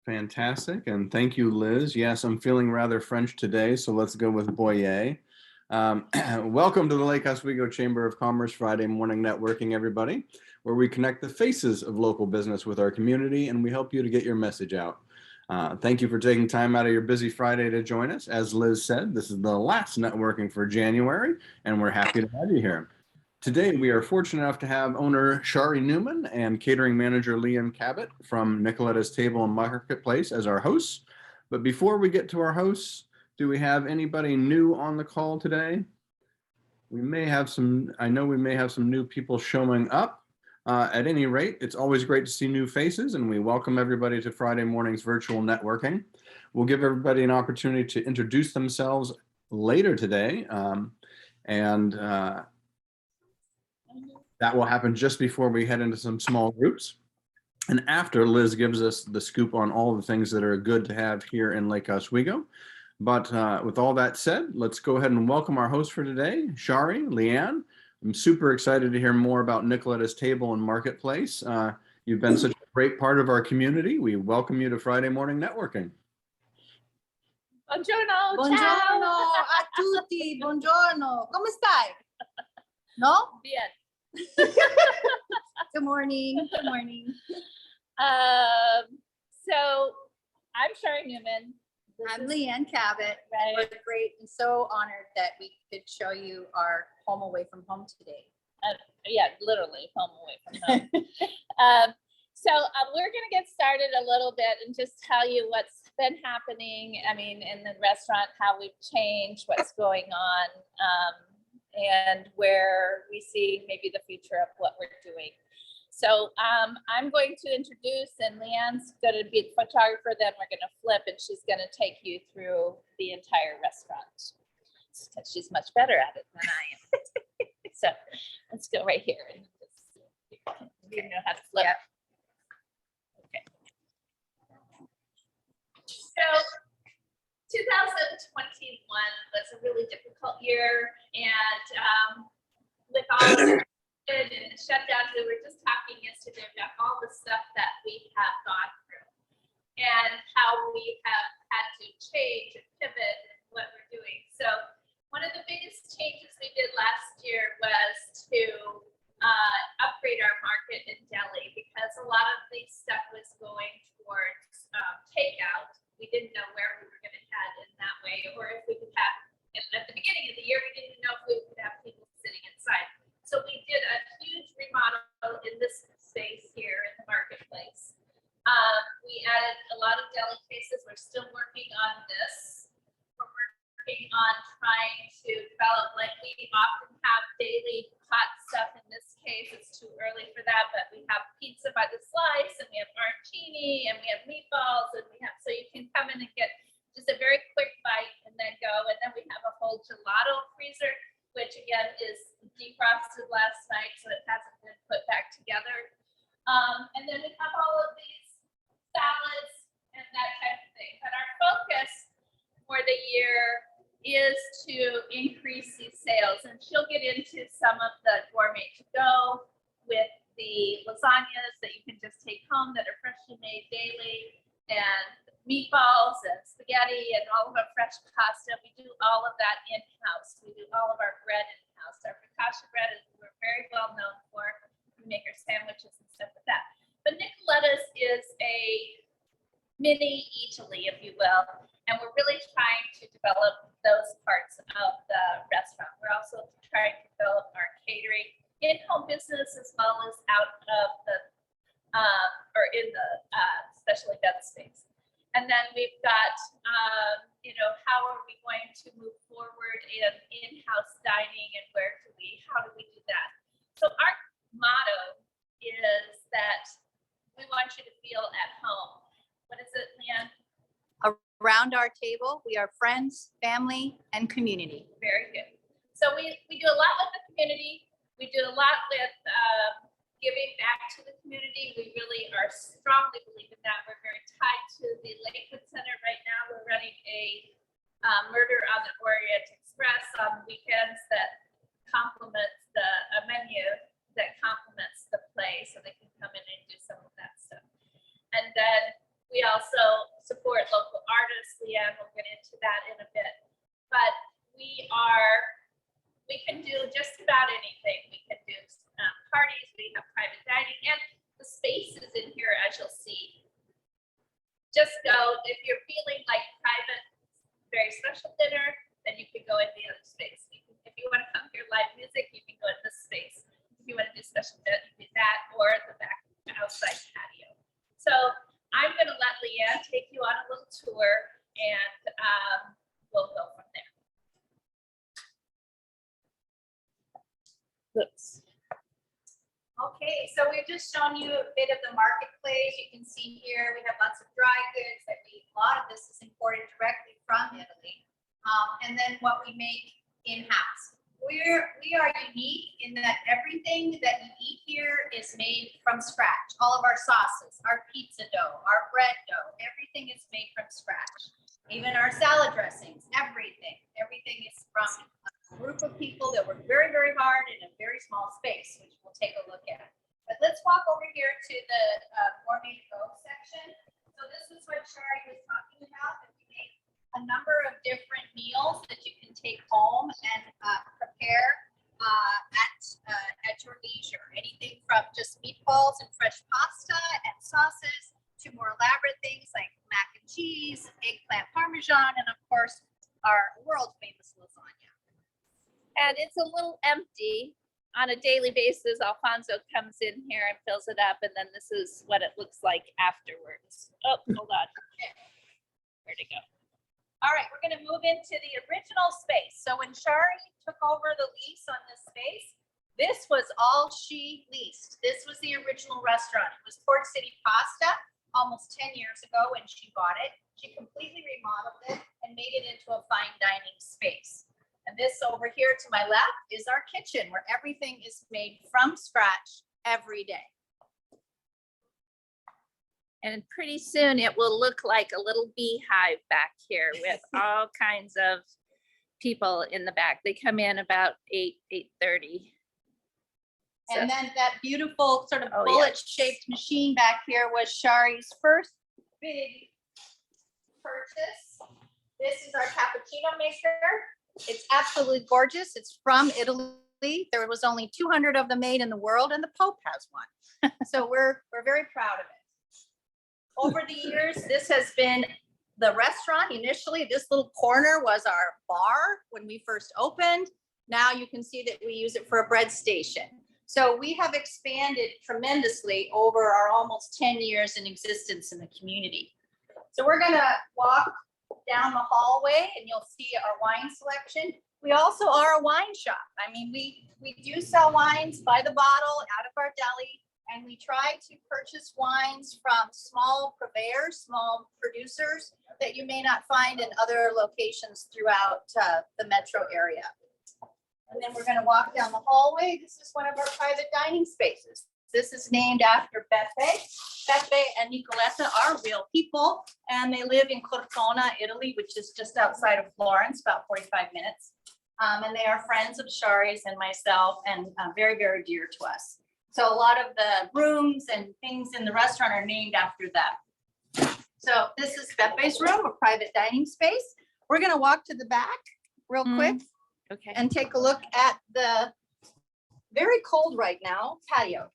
Fantastic. And thank you, Liz. Yes, I'm feeling rather French today, so let's go with Boyer. Welcome to the Lake Oswego Chamber of Commerce Friday morning networking, everybody, where we connect the faces of local business with our community and we help you to get your message out. Thank you for taking time out of your busy Friday to join us. As Liz said, this is the last networking for January, and we're happy to have you here. Today, we are fortunate enough to have owner Shari Newman and catering manager Liane Cabot from Nicolettas Table and Marketplace as our hosts. But before we get to our hosts, do we have anybody new on the call today? We may have some, I know we may have some new people showing up. At any rate, it's always great to see new faces, and we welcome everybody to Friday morning's virtual networking. We'll give everybody an opportunity to introduce themselves later today. That will happen just before we head into some small groups. And after Liz gives us the scoop on all the things that are good to have here in Lake Oswego. But with all that said, let's go ahead and welcome our host for today, Shari, Liane. I'm super excited to hear more about Nicolettas Table and Marketplace. You've been such a great part of our community. We welcome you to Friday morning networking. Buongiorno, Buongiorno ciao. a tutti, buongiorno. Come stai? No? Bien. Good morning. Good morning. So I'm Shari Newman. I'm Liane Cabot. Right. We're great and so honored that we could show you our home away from home today. Yeah, literally home away from home. We're going to get started a little bit and just tell you what's been happening. I mean, in the restaurant, how we've changed, what's going on, and where we see maybe the future of what we're doing. So I'm going to introduce, and Liane's going to be the photographer, then we're going to flip, and she's going to take you through the entire restaurant. Because she's much better at it than I am. So let's go right here. And you know how to flip. Yep. Okay. So 2021 was a really difficult year, and with all of it and the shutdowns, we were just talking yesterday about all the stuff that we have gone through and how we have had to change and pivot in what we're doing. So one of the biggest changes we did last year was to upgrade our market in deli, because a lot of the stuff was going towards takeout. We didn't know where we were going to head in that way, or if we could have, at the beginning of the year, we didn't know if we could have people sitting inside. So we did a huge remodel in this space here in the marketplace. We added a lot of deli cases. We're still working on this. We're working on trying to develop, like we often have daily hot stuff. In this case, it's too early for that, but we have pizza by the slice, and we have arancini, and we have meatballs, and we have, so you can come in and get just a very quick bite and then go. And then we have a whole gelato freezer, which again is defrosted last night, so it hasn't been put back together. And then we have all of these salads and that type of thing. But our focus for the year is to increase these sales. And she'll get into some of the gourmet to go with the lasagnas that you can just take home that are freshly made daily, and meatballs and spaghetti and all of our fresh pasta. We do all of that in-house. We do all of our bread in-house. Our focaccia bread is we're very well known for. We make our sandwiches and stuff like that. But Nicolettas is a mini Italy, if you will, and we're really trying to develop those parts of the restaurant. We're also trying to develop our catering in-home business as well as out of the or in the special event space. And then we've got, how are we going to move forward in in-house dining, and how do we do that? So our motto is that we want you to feel at home. What is it, Liane? Around our table, we are friends, family, and community. Very good. So we do a lot with the community. We do a lot with giving back to the community. We really are strongly believe in that. We're very tied to the Lakewood Center right now. We're running a Murder on the Orient Express on weekends that complements a menu that complements the play, so they can come in and do some of that stuff. And then we also just go. If you're feeling like private, very special dinner, then you can go in the other space. If you want to come hear live music, you can go in this space. If you want to do special dinner, you can do that, or the back outside patio. So I'm going to let Liane take you on a little tour, and we'll go from there. Oops. Okay, so we've just shown you a bit of the marketplace. You can see here we have lots of dry goods. A lot of this is imported directly from Italy, and then what we make in-house. We are unique in that everything that you eat here is made from scratch. All of our sauces, our pizza dough, our bread dough, everything is made from scratch. Even our salad dressings, everything is from a group of people that work very, very hard in a very small space, which we'll take a look at. But let's walk over here to the gourmet to go section. So this is what Shari was talking about. That we make a number of different meals that you can take home and prepare at your leisure. Anything from just meatballs and fresh pasta and sauces to more elaborate things like mac and cheese, eggplant parmesan, and of course our world famous lasagna. And it's a little empty on a daily basis. Alfonso comes in here and fills it up, and then this is what it looks like afterwards. Oh, hold on. Where'd it go? All right, we're going to move into the original space. So when Shari took over the lease on this space, this was all she leased. This was the original restaurant. It was Port City Pasta almost 10 years ago when she bought it. She completely remodeled it and made it into a fine dining space. And this over here to my left is our kitchen, where everything is made from scratch every day. And pretty soon it will look like a little beehive back here with all kinds of people in the back. They come in about 8:30. And then that beautiful sort of bullet-shaped machine back here was Shari's first big purchase. This is our cappuccino maker. It's absolutely gorgeous. It's from Italy. There was only 200 of them made in the world, and the Pope has one. So we're very proud of it. Over the years, this has been the restaurant. Initially, this little corner was our bar when we first opened. Now you can see that we use it for a bread station. So we have expanded tremendously over our almost 10 years in existence in the community. So we're going to walk down the hallway and you'll see our wine selection. We also are a wine shop. I mean, we do sell wines by the bottle out of our deli, and we try to purchase wines from small purveyors, small producers that you may not find in other locations throughout the metro area. And then we're going to walk down the hallway. This is one of our private dining spaces. This is named after Beppe. Beppe and Nicoletta are real people, and they live in Cortona, Italy, which is just outside of Florence, about 45 minutes. And they are friends of Shari's and myself, and very, very dear to us. So a lot of the rooms and things in the restaurant are named after them. So this is Beppe's room, a private dining space. We're going to walk to the back real quick. Okay. And take a look at the very cold right now patio.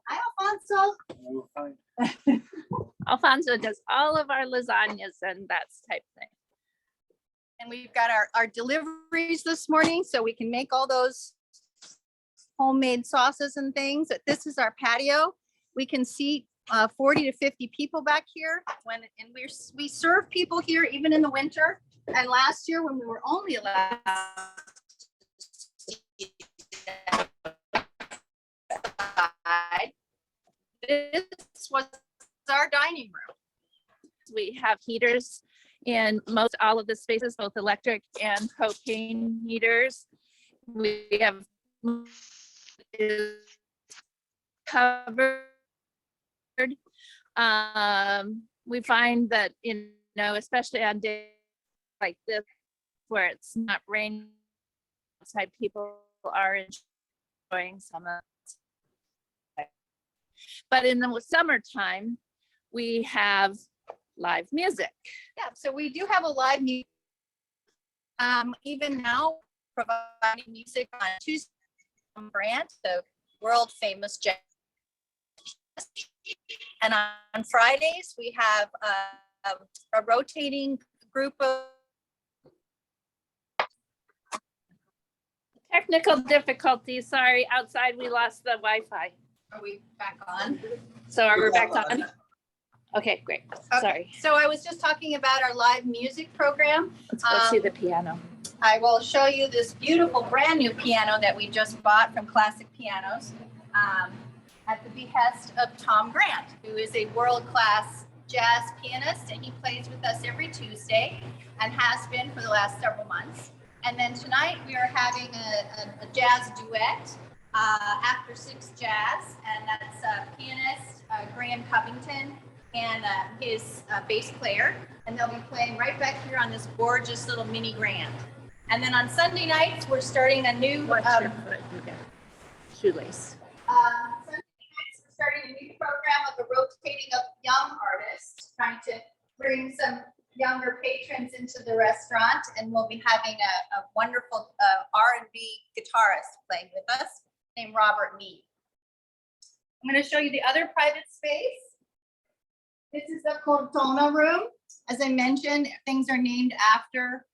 Hi, Alfonso. Alfonso does all of our lasagnas and that type thing. And we've got our deliveries this morning, so we can make all those homemade sauces and things. This is our patio. We can seat 40 to 50 people back here. We serve people here even in the winter. And last year, when we were only allowed this was our dining room. We have heaters in most all of the spaces, both electric and propane heaters. We have covered. We find that, especially on days like this, where it's not raining outside, people are enjoying some of it. But in the summertime, we have live music. Yeah, so we do have a live music. Even now, providing music on Tuesday from Brant, the world famous jazz. And on Fridays, we have a rotating group of Technical difficulties, sorry, outside we lost the Wi-Fi. Are we back on? So are we back on? Okay, great, Okay. sorry. So I was just talking about our live music program. Let's go see the piano. I will show you this beautiful brand new piano that we just bought from Classic Pianos at the behest of Tom Grant, who is a world-class jazz pianist, and he plays with us every Tuesday and has been for the last several months. And then tonight we are having a jazz duet, After Six Jazz, and that's pianist Graham Covington and his bass player, and they'll be playing right back here on this gorgeous little mini grand. And then on Sunday nights, we're starting a new Watch your foot, you got shoelace. Sunday nights, we're starting a new program of a rotating of young artists, trying to bring some younger patrons into the restaurant, and we'll be having a wonderful R&B guitarist playing with us named Robert Mead. I'm going to show you the other private space. This is the Cortona room. As I mentioned, things are named after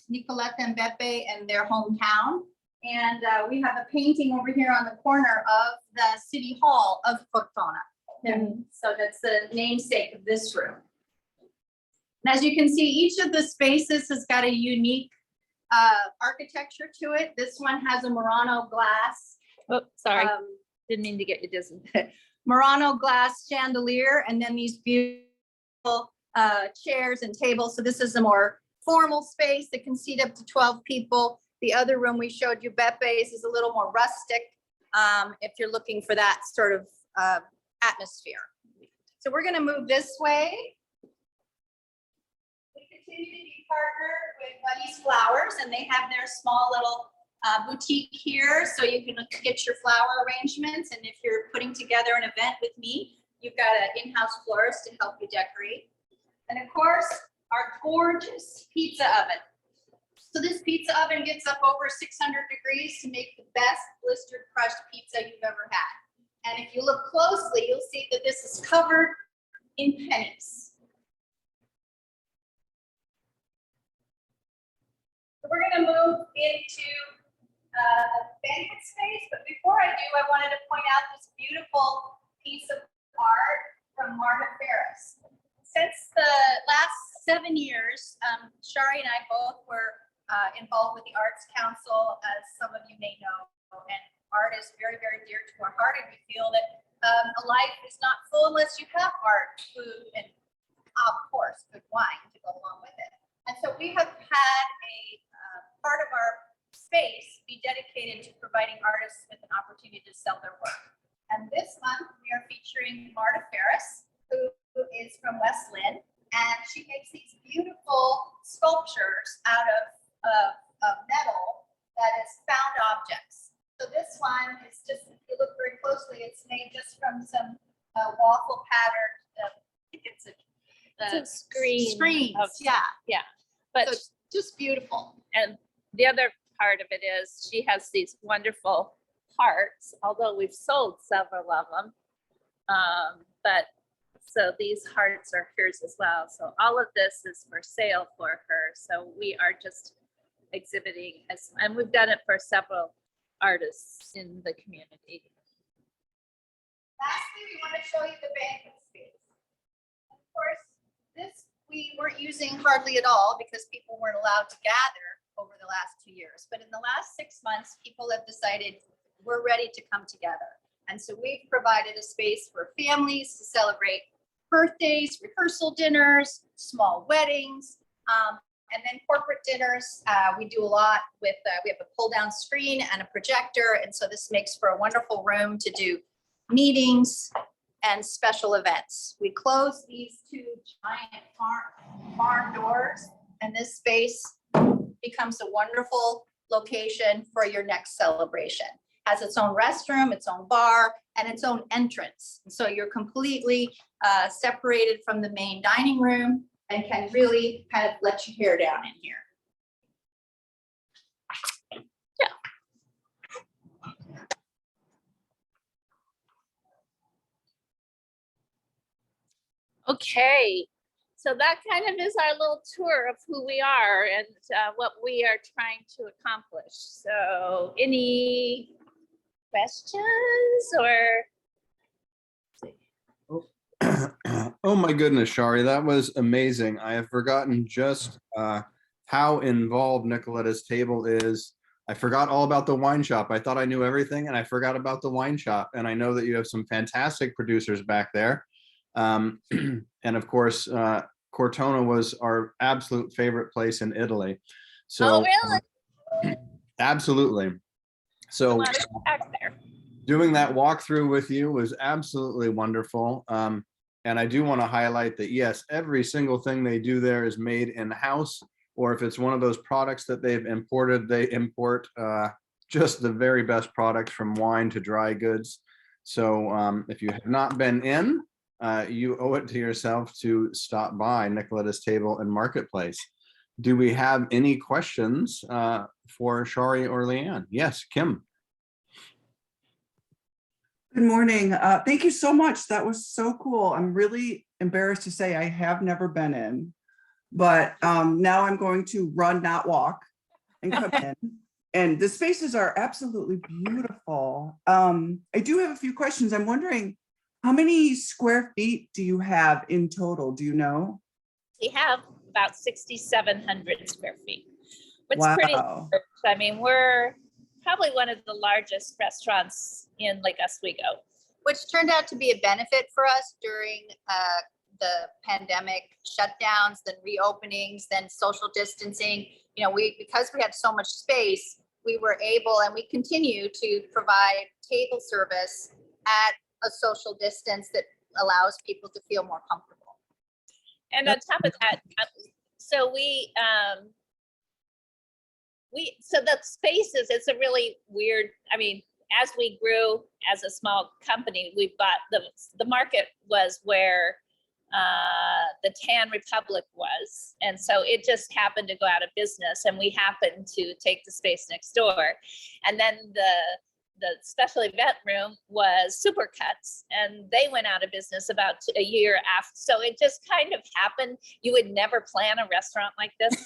Nicoletta and Beppe and their hometown. And we have a painting over here on the corner of the City Hall of Cortona. And so that's the namesake of this room. And as you can see, each of the spaces has got a unique architecture to it. This one has a Murano glass. Oh, sorry, didn't mean to get you dizzy. Murano glass chandelier, and then these beautiful chairs and tables. So this is a more formal space that can seat up to 12 people. The other room we showed you, Beppe's, is a little more rustic if you're looking for that sort of atmosphere. So we're going to move this way. We continue to be partnered with Buddy's Flowers, and they have their small little boutique here, so you can get your flower arrangements. And if you're putting together an event with me, you've got an in-house florist to help you decorate. And of course, our gorgeous pizza oven. So this pizza oven gets up over 600 degrees to make the best blistered crushed pizza you've ever had. And if you look closely, you'll see that this is covered in pennies. So we're going to move into the banquet space, but before I do, I wanted to point out this beautiful piece of art from Marta Ferris. Since the last 7 years, Shari and I both were involved with the Arts Council, as some of you may know, and art is very, very dear to our heart, and we feel that a life is not full unless you have art, food, and of course, good wine to go along with it. And so we have had a part of our space be dedicated to providing artists with an opportunity to sell their work. And this month we are featuring Marta Ferris, who is from West Lynn, and she makes these beautiful sculptures out of metal that is found objects. So this one is just, if you look very closely, it's made just from some waffle patterned, I think it's The screen. screens, Yeah, but So just beautiful. and the other part of it is she has these wonderful hearts, although we've sold several of them. But so these hearts are hers as well. So all of this is for sale for her. So we are just exhibiting and we've done it for several artists in the community. Lastly, we want to show you the banquet space. Of course, this we weren't using hardly at all because people weren't allowed to gather over the last 2 years. But in the last 6 months, people have decided we're ready to come together. And so we've provided a space for families to celebrate birthdays, rehearsal dinners, small weddings, and then corporate dinners. We do a lot with, we have a pull down screen and a projector. And so this makes for a wonderful room to do meetings and special events. We close these two giant barn doors, and this space becomes a wonderful location for your next celebration. Has its own restroom, its own bar, and its own entrance. So you're completely separated from the main dining room and can really kind of let your hair down in here. Okay, so that kind of is our little tour of who we are and what we are trying to accomplish. So any questions or? Oh my goodness, Shari, that was amazing. I have forgotten just how involved Nicoletta's Table is. I forgot all about the wine shop. I thought I knew everything, and I forgot about the wine shop. And I know that you have some fantastic producers back there. And of course, Cortona was our absolute favorite place in Italy. So, Oh, really? Absolutely. So Back there. doing that walkthrough with you was absolutely wonderful. And I do want to highlight that, yes, every single thing they do there is made in-house, or if it's one of those products that they've imported, they import just the very best products from wine to dry goods. So if you have not been in, you owe it to yourself to stop by Nicoletta's Table and Marketplace. Do we have any questions for Shari or Liane? Yes, Kim. Good morning. Thank you so much. That was so cool. I'm really embarrassed to say I have never been in, but now I'm going to run, not walk, and come in. And the spaces are absolutely beautiful. I do have a few questions. I'm wondering, how many square feet do you have in total? Do you know? We have about 6,700 square feet. Which is Wow. pretty large. I mean, we're probably one of the largest restaurants in Lake Oswego. Which turned out to be a benefit for us during the pandemic shutdowns, then reopenings, then social distancing. You know, because we had so much space, we were able, and we continue to provide table service at a social distance that allows people to feel more comfortable. And on top of that, so so the spaces, it's a really weird, I mean, as we grew as a small company, we bought the market was where the Tan Republic was. And so it just happened to go out of business, and we happened to take the space next door. And then the special event room was Supercuts, and they went out of business about a year after. So it just kind of happened. You would never plan a restaurant like this.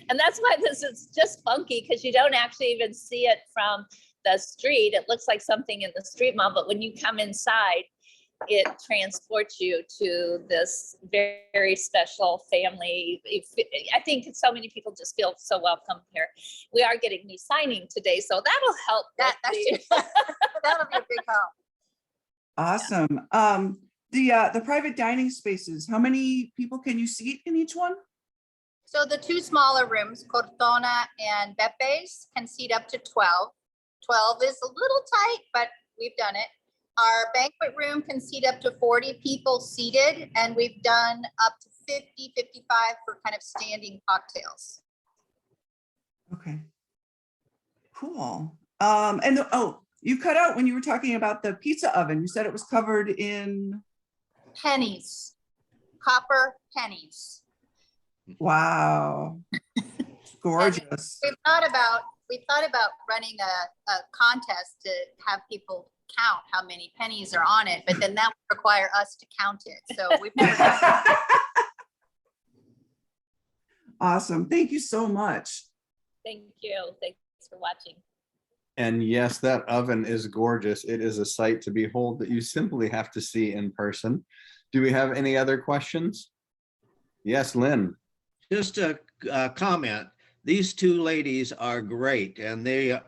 And that's why this is just funky, because you don't actually even see it from the street. It looks like something in the street mall, but when you come inside, it transports you to this very, very special family. I think so many people just feel so welcome here. We are getting new signing today, so that'll help. That'll be a big help. Awesome. The private dining spaces, how many people can you seat in each one? So the two smaller rooms, Cortona and Bepe's, can seat up to 12. 12 is a little tight, but we've done it. Our banquet room can seat up to 40 people seated, and we've done up to 50, 55 for kind of standing cocktails. Okay. Cool. You cut out when you were talking about the pizza oven. You said it was covered in Pennies, copper pennies. Wow. Gorgeous. We thought about running a contest to have people count how many pennies are on it, but then that would require us to count it. So we've never done that. Awesome. Thank you so much. Thank you. Thanks for watching. And yes, that oven is gorgeous. It is a sight to behold that you simply have to see in person. Do we have any other questions? Yes, Lynn. Just a comment. These two ladies are great, and they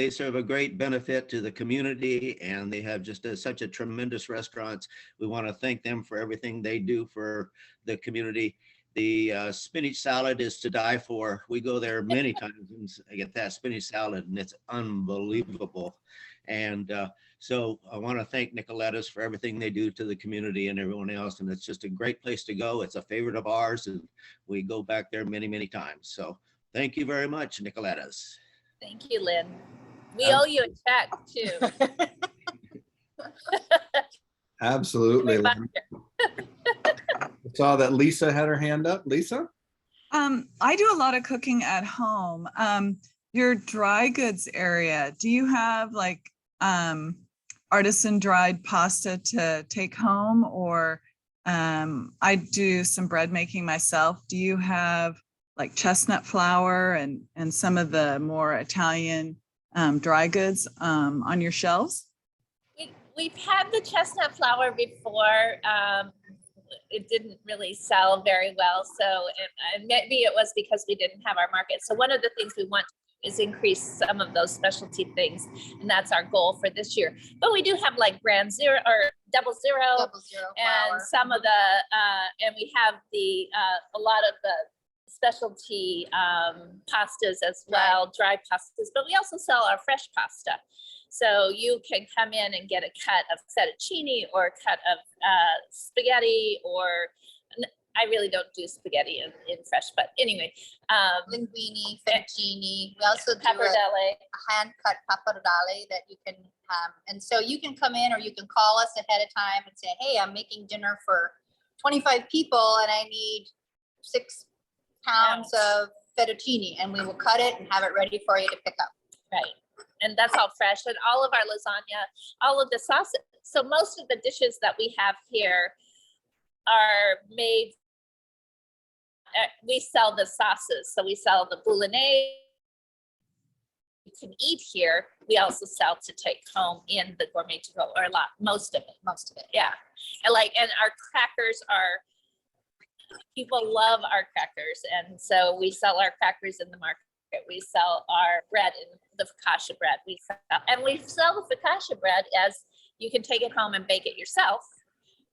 serve a great benefit to the community, and they have just such a tremendous restaurants. We want to thank them for everything they do for the community. The spinach salad is to die for. We go there many times and get that spinach salad, and it's unbelievable. And so I want to thank Nicolettas for everything they do to the community and everyone else. And it's just a great place to go. It's a favorite of ours, and we go back there many, many times. So thank you very much, Nicolettas. Thank you, Lynn. We owe you a check too. Absolutely. Lynn. I saw that Lisa had her hand up. Lisa? I do a lot of cooking at home. Your dry goods area, do you have like artisan dried pasta to take home, or I do some bread making myself. Do you have like chestnut flour and some of the more Italian dry goods on your shelves? We've had the chestnut flour before. It didn't really sell very well. So and maybe it was because we didn't have our market. So one of the things we want to do is increase some of those specialty things. And that's our goal for this year. But we do have like brand zero or double zero and flour. some of the, and we have the, a lot of the specialty pastas as well, dry pastas, but we also sell our fresh pasta. So you can come in and get a cut of fettuccine or a cut of spaghetti, or I really don't do spaghetti in fresh, but anyway. Linguine, fettuccine. We also do Pappardelle. a hand-cut pappardelle that you can, and so you can come in or you can call us ahead of time and say, hey, I'm making dinner for 25 people and I need 6 pounds of fettuccine, and we will cut it and have it ready for you to pick up. Right. And that's all fresh, and all of our lasagna, all of the sauces. So most of the dishes that we have here are made, we sell the sauces. So we sell the bolognese you can eat here. We also sell to take home in the gourmet to go, or a lot, most of it. Yeah. And our crackers are, people love our crackers. And so we sell our crackers in the market. We sell our bread in the focaccia bread. We sell the focaccia bread as you can take it home and bake it yourself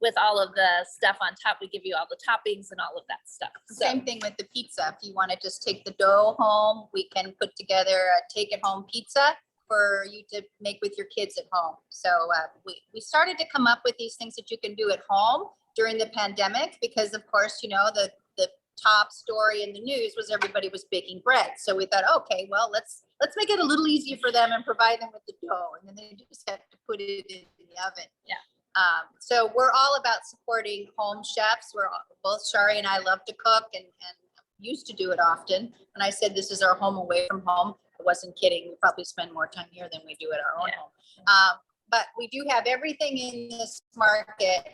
with all of the stuff on top. We give you all the toppings and all of that stuff. Same thing with the pizza. If you want to just take the dough home, we can put together a take it home pizza for you to make with your kids at home. So we started to come up with these things that you can do at home during the pandemic, because of course, you know, the top story in the news was everybody was baking bread. So we thought, okay, well, let's make it a little easier for them and provide them with the dough. And then they just have to put it in the oven. Yeah. So we're all about supporting home chefs. Both Shari and I love to cook and used to do it often. When I said this is our home away from home, I wasn't kidding. We probably spend more time here than we do at our own home. But we do have everything in this market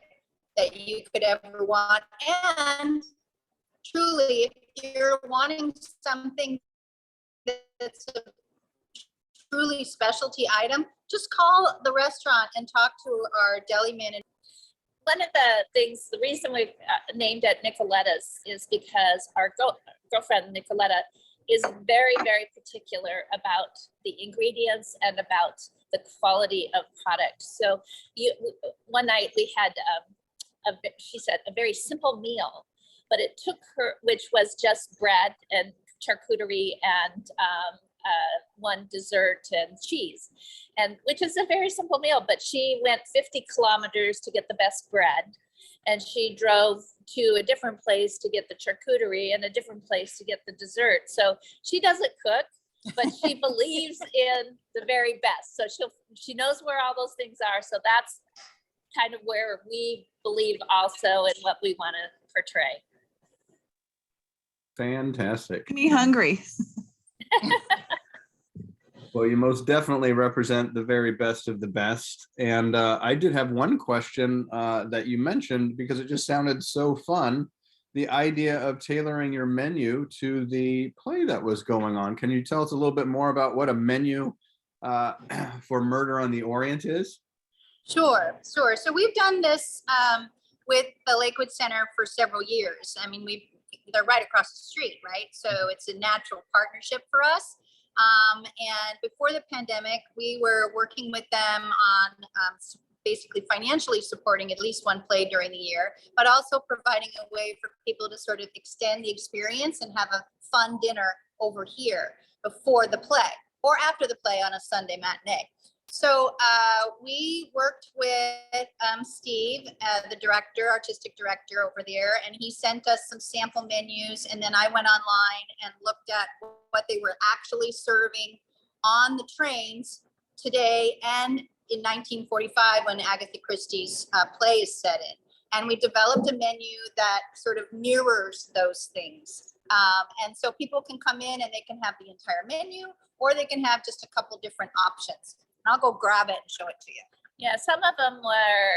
that you could ever want. And truly, if you're wanting something that's a truly specialty item, just call the restaurant and talk to our deli manager. One of the things, the reason we've named it Nicolettas is because our girlfriend Nicoletta is very, very particular about the ingredients and about the quality of product. So one night we had, she said, a very simple meal, but it took her, which was just bread and charcuterie and one dessert and cheese, and which is a very simple meal, but she went 50 kilometers to get the best bread, and she drove to a different place to get the charcuterie and a different place to get the dessert. So she doesn't cook, but she believes in the very best. So she knows where all those things are. So that's kind of where we believe also in what we want to portray. Fantastic. Me hungry. Well, you most definitely represent the very best of the best. And I did have one question that you mentioned, because it just sounded so fun. The idea of tailoring your menu to the play that was going on. Can you tell us a little bit more about what a menu for Murder on the Orient is? Sure. So we've done this with the Lakewood Center for several years. I mean, they're right across the street, right? So it's a natural partnership for us. And before the pandemic, we were working with them on basically financially supporting at least one play during the year, but also providing a way for people to sort of extend the experience and have a fun dinner over here before the play or after the play on a Sunday matinee. So we worked with Steve, the director, artistic director over there, and he sent us some sample menus. And then I went online and looked at what they were actually serving on the trains today and in 1945 when Agatha Christie's play is set in. And we developed a menu that sort of mirrors those things. And so people can come in and they can have the entire menu, or they can have just a couple different options. I'll go grab it and show it to you. Yeah, some of them were,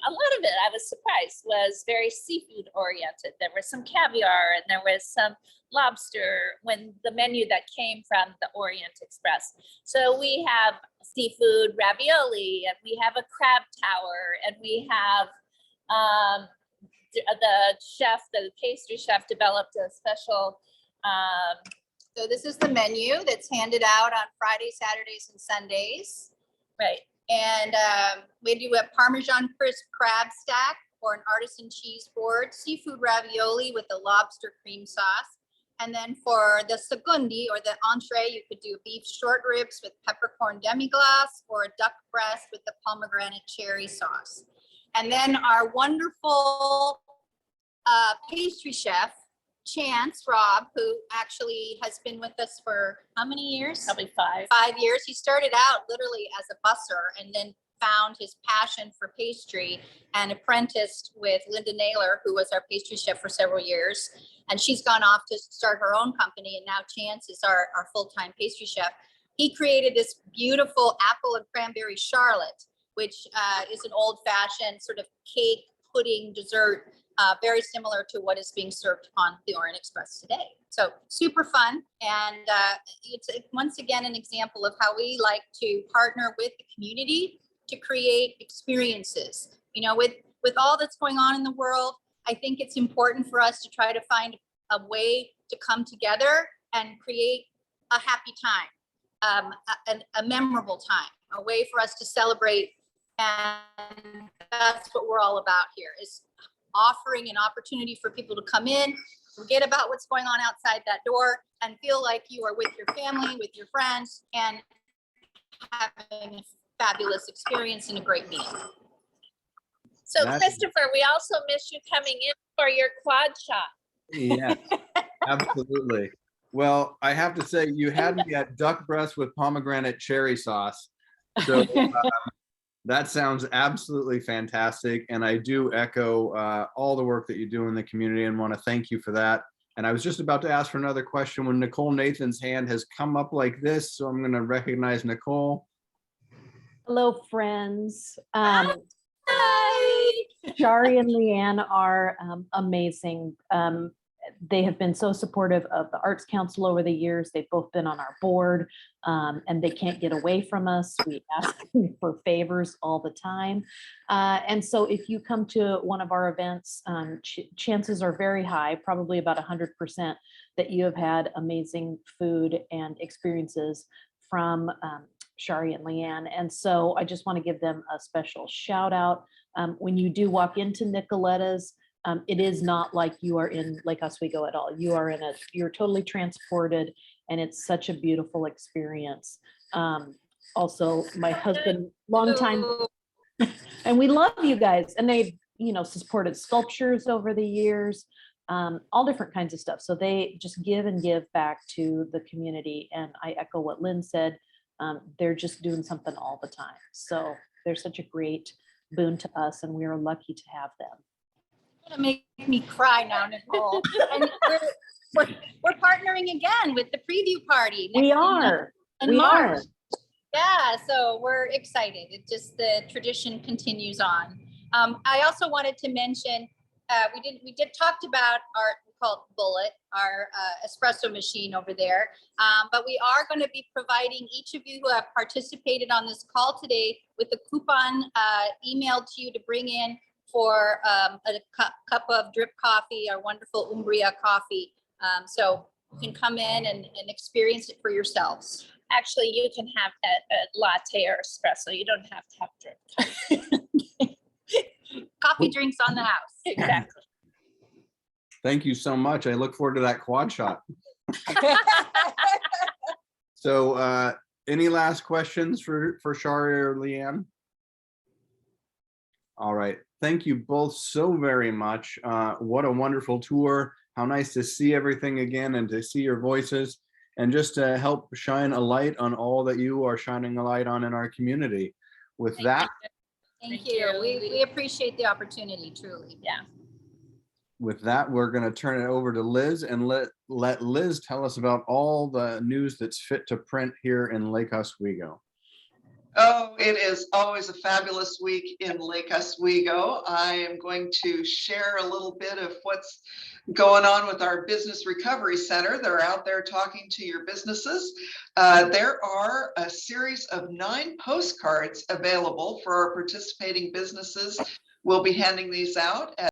a lot of it, I was surprised, was very seafood oriented. There was some caviar and there was some lobster when the menu that came from the Orient Express. So we have seafood ravioli and we have a crab tower and we have the pastry chef developed a special, So this is the menu that's handed out on Fridays, Saturdays, and Sundays. right, And we do a Parmesan crisp crab stack or an artisan cheese board, seafood ravioli with a lobster cream sauce. And then for the segundi or the entree, you could do beef short ribs with peppercorn demi-glace or a duck breast with the pomegranate cherry sauce. And then our wonderful pastry chef, Chance Rob, who actually has been with us for how many years? probably 5. 5 years. He started out literally as a busser and then found his passion for pastry and apprenticed with Linda Naylor, who was our pastry chef for several years. And she's gone off to start her own company. And now Chance is our full-time pastry chef. He created this beautiful apple and cranberry charlotte, which is an old-fashioned sort of cake pudding dessert, very similar to what is being served on the Orient Express today. So super fun. And it's once again an example of how we like to partner with the community to create experiences. You know, with all that's going on in the world, I think it's important for us to try to find a way to come together and create a happy time, a memorable time, a way for us to celebrate. And that's what we're all about here, is offering an opportunity for people to come in, forget about what's going on outside that door, and feel like you are with your family, with your friends, and having a fabulous experience and a great meal. So That's- Christopher, we also miss you coming in for your quad shot. Yes, absolutely. Well, I have to say, you had me at duck breast with pomegranate cherry sauce. So that sounds absolutely fantastic. And I do echo all the work that you do in the community and want to thank you for that. And I was just about to ask for another question when Nicole Nathan's hand has come up like this. So I'm going to recognize Nicole. Hello, friends. Hi. Shari and Liane are amazing. They have been so supportive of the Arts Council over the years. They've both been on our board, and they can't get away from us. We ask them for favors all the time. And so if you come to one of our events, chances are very high, probably about 100%, that you have had amazing food and experiences from Shari and Liane. And so I just want to give them a special shout out. When you do walk into Nicoletta's, it is not like you are in Lake Oswego at all. You're totally transported, and it's such a beautiful experience. Also, my husband, long time, and we love you guys, and they've, supported sculptures over the years, all different kinds of stuff. So they just give and give back to the community. And I echo what Lynn said. They're just doing something all the time. So they're such a great boon to us, and we are lucky to have them. Gonna make me cry now, Nicole. And we're partnering again with the preview party. We are. In We March. are. Yeah, so we're excited. It just, the tradition continues on. I also wanted to mention, we did talked about our, we call it Bullet, our espresso machine over there. But we are going to be providing each of you who have participated on this call today with a coupon emailed to you to bring in for a cup of drip coffee, our wonderful Umbria coffee. So you can come in and experience it for yourselves. Actually, you can have a latte or espresso. You don't have to have drip. Coffee drinks on the house. Exactly. Thank you so much. I look forward to that quad shot. So any last questions for Shari or Liane? All right. Thank you both so very much. What a wonderful tour. How nice to see everything again and to see your voices and just to help shine a light on all that you are shining a light on in our community. With that, Thank Thank you. you. We appreciate the opportunity, truly. Yeah. with that, we're going to turn it over to Liz and let Liz tell us about all the news that's fit to print here in Lake Oswego. Oh, it is always a fabulous week in Lake Oswego. I am going to share a little bit of what's going on with our Business Recovery Center. They're out there talking to your businesses. There are a series of 9 postcards available for our participating businesses. We'll be handing these out